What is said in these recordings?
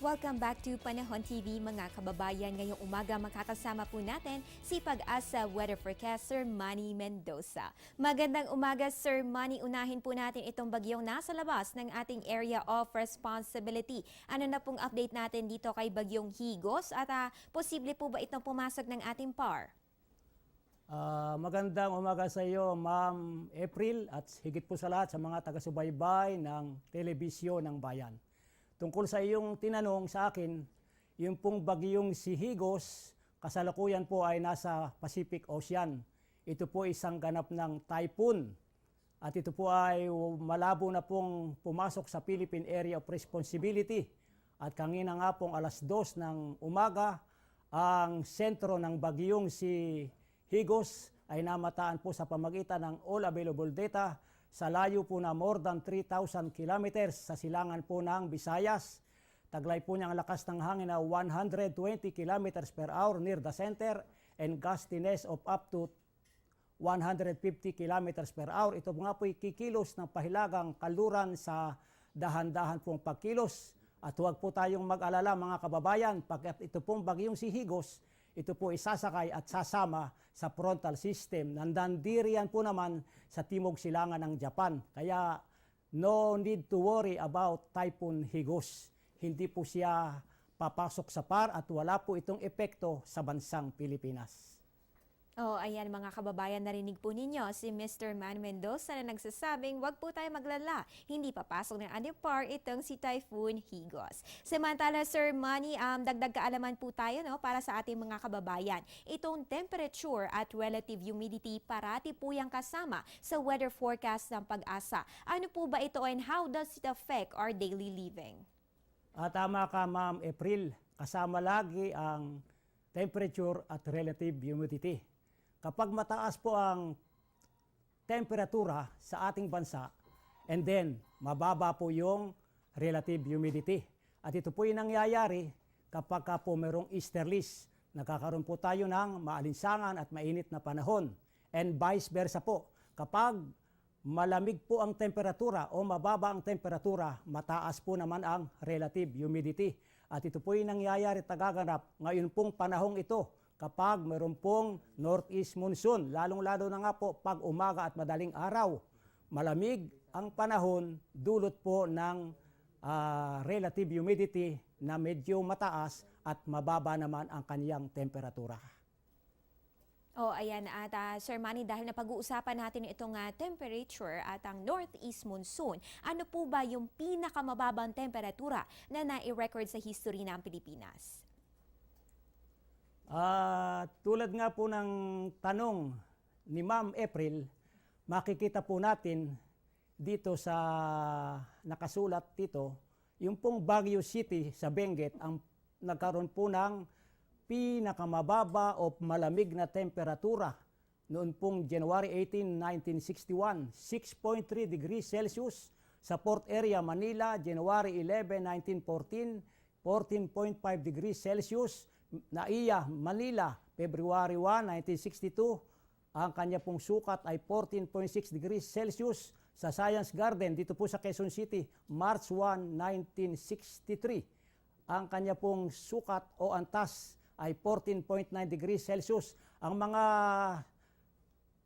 Welcome back to Panahon TV mga kababayan. Ngayong umaga makakasama po natin si Pag-asa Weather Forecaster Manny Mendoza. Magandang umaga Sir Manny. Unahin po natin itong bagyong nasa labas ng ating area of responsibility. Ano na pong update natin dito kay bagyong Higos at posible po ba itong pumasok ng ating PAR? Magandang umaga sa iyo, Ma'am April, at higit po sa lahat sa mga taga-subaybay ng Telebisyon ng Bayan. Tungkol sa iyong tinanong sa akin, yung pong bagyong si Higos, kasalukuyan po ay nasa Pacific Ocean. Ito po isang ganap ng typhoon at ito po ay malabo na pong pumasok sa Philippine Area of Responsibility. At kanina nga pong alas 2 ng umaga, ang sentro ng bagyong si Higos ay namataan po sa pamagitan ng all available data sa layo po na more than 3,000 kilometers sa silangan po ng Visayas. Taglay po niya ang lakas ng hangin na 120 kilometers per hour near the center and gustiness of up to 150 kilometers per hour. Ito nga po kikilos ng pahilagang kaluran sa dahan-dahan pong pagkilos. At huwag po tayong mag-alala mga kababayan, pagkat ito pong bagyong si Higos, ito po isasakay at sasama sa frontal system. Nandandirian po naman sa timog silangan ng Japan. Kaya no need to worry about Typhoon Higos. Hindi po siya papasok sa PAR at wala po itong epekto sa bansang Pilipinas. Oh, ayan mga kababayan, narinig po ninyo si Mr. Man Mendoza na nagsasabing wag po tayo maglala. Hindi papasok ng ating PAR itong si Typhoon Higos. Samantala, Sir Manny, dagdag kaalaman po tayo para sa ating mga kababayan. Itong temperature at relative humidity parati po yung kasama sa weather forecast ng Pag-asa. Ano po ba ito and how does it affect our daily living? Tama ka, Ma'am April. Kasama lagi ang temperature at relative humidity. Kapag mataas po ang temperatura sa ating bansa and then mababa po yung relative humidity. At ito po yung nangyayari kapag po mayroong easterlies. Nagkakaroon po tayo ng maalinsangan at mainit na panahon. And vice versa po. Kapag malamig po ang temperatura o mababa ang temperatura, mataas po naman ang relative humidity. At ito po yung nangyayari tagaganap ngayon pong panahong ito. Kapag mayroon pong northeast monsoon, lalong-lalo na nga po pag umaga at madaling araw, malamig ang panahon, dulot po ng relative humidity na medyo mataas at mababa naman ang kaniyang temperatura. Oh, ayan at Sir Manny, dahil napag-uusapan natin itong temperature at ang northeast monsoon, ano po ba yung pinakamababang temperatura na nai-record sa history ng Pilipinas? Tulad nga po ng tanong ni Ma'am April, makikita po natin dito sa nakasulat dito, yung pong Baguio City sa Benguet ang nagkaroon po ng pinakamababa o malamig na temperatura noon pong January 18, 1961, 6.3 degrees Celsius. Sa Port Area, Manila, January 11, 1914, 14.5 degrees Celsius. Naiya, Manila, February 1, 1962, ang kanya pong sukat ay 14.6 degrees Celsius. Sa Science Garden, dito po sa Quezon City, March 1, 1963, ang kanya pong sukat o antas ay 14.9 degrees Celsius. Ang mga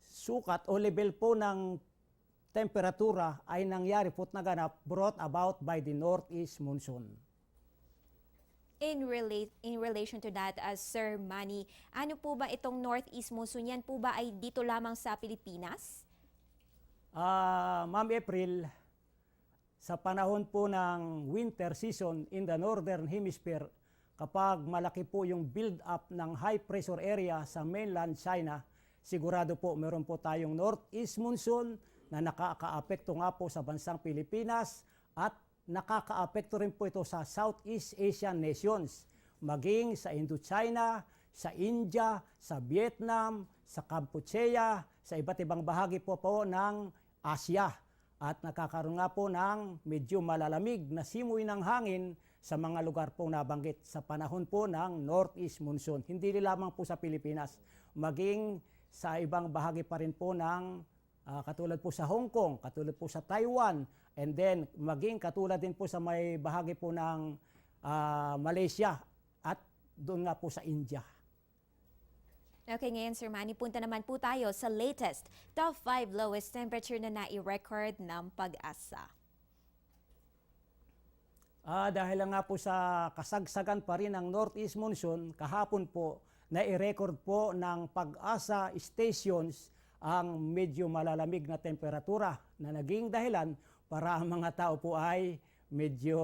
sukat o level po ng temperatura ay nangyari po't naganap brought about by the northeast monsoon. In relation to that, Sir Manny, ano po ba itong northeast monsoon? Yan po ba ay dito lamang sa Pilipinas? Ma'am April, sa panahon po ng winter season in the northern hemisphere, kapag malaki po yung build-up ng high pressure area sa mainland China, sigurado po meron po tayong northeast monsoon na nakaka-apekto nga po sa bansang Pilipinas at nakaka-apekto rin po ito sa Southeast Asian nations, maging sa Indochina, sa India, sa Vietnam, sa Cambodia, sa iba't ibang bahagi po ng Asia. At nakakaroon nga po ng medyo malalamig na simoy ng hangin sa mga lugar pong nabanggit sa panahon po ng northeast monsoon. Hindi lamang po sa Pilipinas, maging sa ibang bahagi pa rin po ng katulad po sa Hong Kong, katulad po sa Taiwan, and then maging katulad din po sa may bahagi po ng Malaysia at doon nga po sa India. Okay, ngayon Sir Manny, punta naman po tayo sa latest top 5 lowest temperature na nai-record ng Pag-asa. Dahil nga po sa kasagsagan pa rin ng Northeast Monsoon, kahapon po, nai-record po ng Pag-asa stations ang medyo malalamig na temperatura na naging dahilan para ang mga tao po ay medyo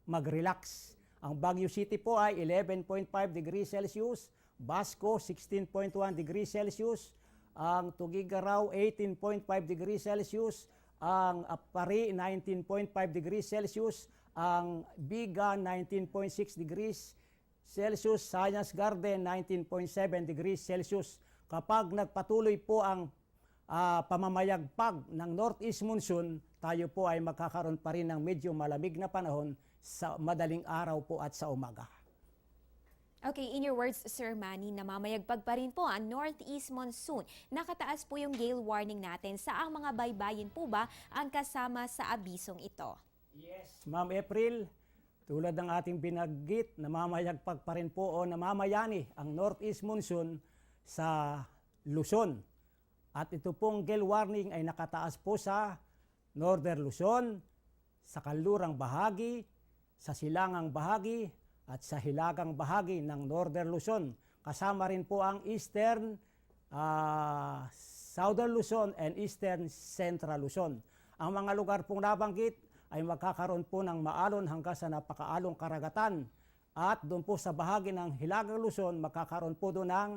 mag-relax. Ang Baguio City po ay 11.5 degrees Celsius, Basco 16.1 degrees Celsius, ang Tuguegarao 18.5 degrees Celsius, ang Apari 19.5 degrees Celsius, ang Biga 19.6 degrees Celsius, Science Garden 19.7 degrees Celsius. Kapag nagpatuloy po ang pamamayagpag ng Northeast Monsoon, tayo po ay magkakaroon pa rin ng medyo malamig na panahon sa madaling araw po at sa umaga. Okay, in your words, Sir Manny, namamayagpag pa rin po ang Northeast Monsoon. Nakataas po yung gale warning natin. Saang mga baybayin po ba ang kasama sa abisong ito? Yes, Ma'am April, tulad ng ating binanggit, namamayagpag pa rin po o namamayani ang Northeast Monsoon sa Luzon. At ito pong gale warning ay nakataas po sa Northern Luzon, sa kanlurang bahagi, sa silangang bahagi, at sa hilagang bahagi ng Northern Luzon. Kasama rin po ang Eastern, Southern Luzon, and Eastern Central Luzon. Ang mga lugar pong nabanggit ay magkakaroon po ng maalon hanggang sa napakaalong karagatan. At doon po sa bahagi ng hilagang Luzon, magkakaroon po doon ng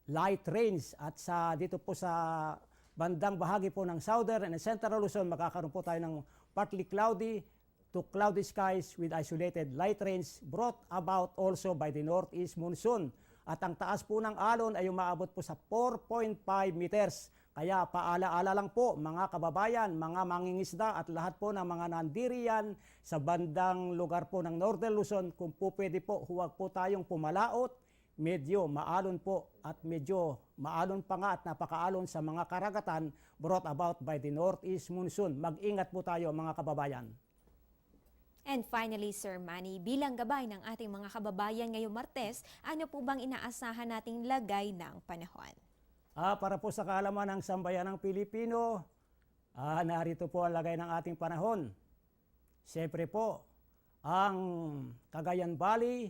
light rains. At dito po sa bandang bahagi po ng Southern and Central Luzon, magkakaroon po tayo ng partly cloudy to cloudy skies with isolated light rains brought about also by the Northeast Monsoon. At ang taas po ng alon ay umaabot po sa 4.5 meters. Kaya paalaala lang po mga kababayan, mga mangingisda at lahat po ng mga nandirian sa bandang lugar po ng Northern Luzon, kung po pwede po, huwag po tayong pumalaot. Medyo maalon po at medyo maalon pa nga at napakaalon sa mga karagatan brought about by the Northeast Monsoon. Mag-ingat po tayo mga kababayan. And finally, Sir Manny, bilang gabay ng ating mga kababayan ngayong Martes, ano po bang inaasahan nating lagay ng panahon? Para po sa kaalaman ng sambayan ng Pilipino, narito po ang lagay ng ating panahon. Siyempre po, ang Cagayan Valley,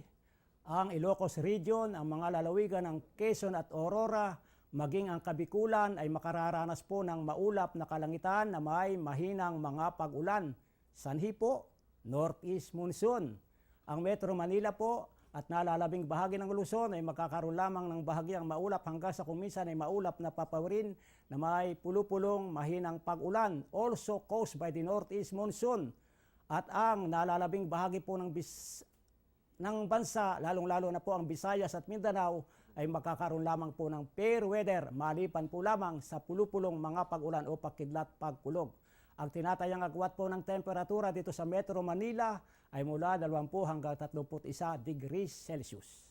ang Ilocos Region, ang mga lalawigan ng Quezon at Aurora, maging ang Kabikulan ay makararanas po ng maulap na kalangitan na may mahinang mga pag-ulan. Sanhi po, Northeast Monsoon. Ang Metro Manila po at nalalabing bahagi ng Luzon ay magkakaroon lamang ng bahagyang maulap hanggang sa kuminsan ay maulap na papawirin na may pulupulong mahinang pag-ulan, also caused by the Northeast Monsoon. At ang nalalabing bahagi po ng bansa, lalong-lalo na po ang Visayas at Mindanao, ay magkakaroon lamang po ng fair weather maliban po lamang sa pulupulong mga pag-ulan o pagkidlat pagkulog. Ang tinatayang agwat po ng temperatura dito sa Metro Manila ay mula 20 hanggang 31 degrees Celsius.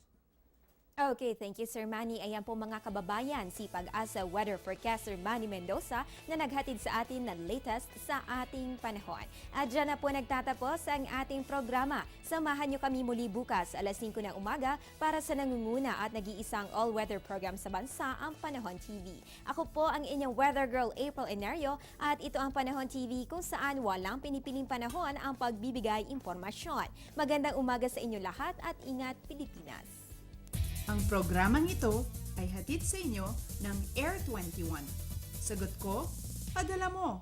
Okay, thank you Sir Manny. Ayan po mga kababayan, si Pag-asa Weather Forecaster Manny Mendoza na naghatid sa atin ng latest sa ating panahon. At dyan na po nagtatapos ang ating programa. Samahan nyo kami muli bukas alas 5 ng umaga para sa nangunguna at nag-iisang all-weather program sa bansa, ang Panahon TV. Ako po ang inyong weather girl April Enario at ito ang Panahon TV kung saan walang pinipiling panahon ang pagbibigay impormasyon. Magandang umaga sa inyo lahat at ingat Pilipinas! Ang programang ito ay hatid sa inyo ng Air 21. Sagot ko, padala mo.